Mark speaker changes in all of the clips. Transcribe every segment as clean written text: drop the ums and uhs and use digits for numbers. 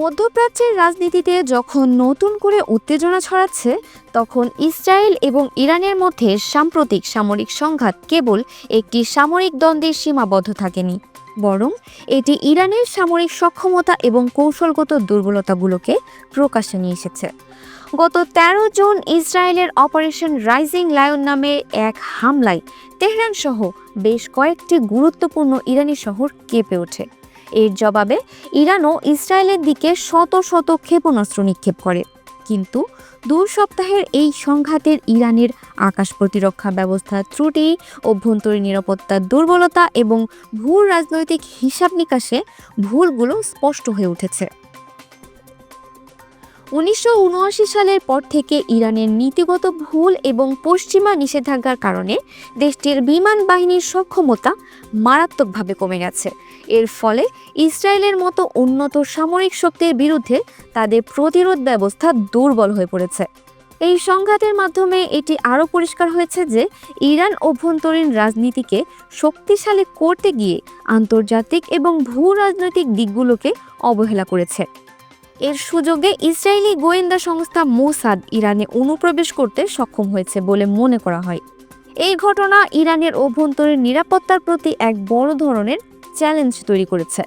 Speaker 1: মধ্যপ্রাচ্যের রাজনীতিতে যখন নতুন করে উত্তেজনা ছড়াচ্ছে, তখন ইসরায়েল এবং ইরানের মধ্যে সাম্প্রতিক সামরিক সংঘাত কেবল একটি সামরিক দ্বন্দ্বে সীমাবদ্ধ থাকেনি, বরং এটি ইরানের সামরিক সক্ষমতা এবং কৌশলগত দুর্বলতাগুলোকে প্রকাশ্যে নিয়ে এসেছে। গত ১৩ জুন ইসরায়েলের অপারেশন রাইজিং লায়ন নামে এক হামলায় তেহরান সহ বেশ কয়েকটি গুরুত্বপূর্ণ ইরানি শহর কেঁপে ওঠে। এর জবাবে ইরানও ইসরায়েলের দিকে শত শত ক্ষেপণাস্ত্র নিক্ষেপ করে। কিন্তু ২ সপ্তাহের এই সংঘাতের ইরানের আকাশ প্রতিরক্ষা ব্যবস্থার ত্রুটি, অভ্যন্তরীণ নিরাপত্তার দুর্বলতা এবং ভূ রাজনৈতিক হিসাব নিকাশে ভুলগুলো স্পষ্ট হয়ে উঠেছে। ১৯৭৯ সালের পর থেকে ইরানের নীতিগত ভুল এবং পশ্চিমা নিষেধাজ্ঞার কারণে দেশটির বিমান বাহিনীর সক্ষমতা মারাত্মকভাবে কমে গেছে। এর ফলে ইসরায়েলের মতো উন্নত সামরিক শক্তির বিরুদ্ধে তাদের প্রতিরোধ ব্যবস্থা দুর্বল হয়ে পড়েছে। এই সংঘাতের মাধ্যমে এটি আরও পরিষ্কার হয়েছে যে ইরান অভ্যন্তরীণ রাজনীতিকে শক্তিশালী করতে গিয়ে আন্তর্জাতিক এবং ভূ রাজনৈতিক দিকগুলোকে অবহেলা করেছে। এর সুযোগে ইসরায়েলি গোয়েন্দা সংস্থা মোসাদ ইরানে অনুপ্রবেশ করতে সক্ষম হয়েছে বলে মনে করা হয়। এই ঘটনা ইরানের অভ্যন্তরীণ নিরাপত্তার প্রতি এক বড় ধরনের চ্যালেঞ্জ তৈরি করেছে।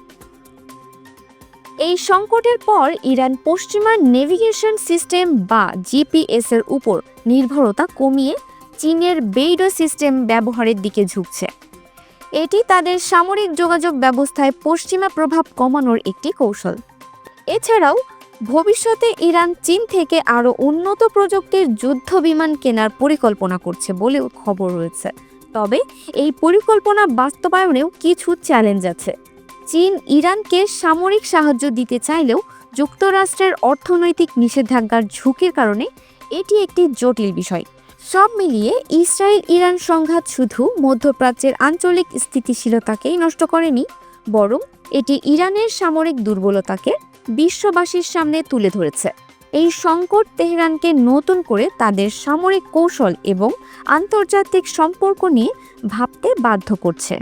Speaker 1: এই সংকটের পর ইরান পশ্চিমা নেভিগেশন সিস্টেম বা জিপিএস এর উপর নির্ভরতা কমিয়ে চীনের বেইডো সিস্টেম ব্যবহারের দিকে ঝুঁকছে। এটি তাদের সামরিক যোগাযোগ ব্যবস্থায় পশ্চিমা প্রভাব কমানোর একটি কৌশল। এছাড়াও ভবিষ্যতে ইরান চীন থেকে আরও উন্নত প্রযুক্তির যুদ্ধ বিমান কেনার পরিকল্পনা করছে বলেও খবর রয়েছে। তবে এই পরিকল্পনা বাস্তবায়নেও কিছু চ্যালেঞ্জ আছে। চীন ইরানকে সামরিক সাহায্য দিতে চাইলেও যুক্তরাষ্ট্রের অর্থনৈতিক নিষেধাজ্ঞার ঝুঁকির কারণে এটি একটি জটিল বিষয়। সব মিলিয়ে ইসরায়েল ইরান সংঘাত শুধু মধ্যপ্রাচ্যের আঞ্চলিক স্থিতিশীলতাকেই নষ্ট করেনি, বরং এটি ইরানের সামরিক দুর্বলতাকে বিশ্ববাসীর সামনে তুলে ধরেছে। এই সংকট তেহরানকে নতুন করে তাদের সামরিক কৌশল এবং আন্তর্জাতিক সম্পর্ক নিয়ে ভাবতে বাধ্য করছে।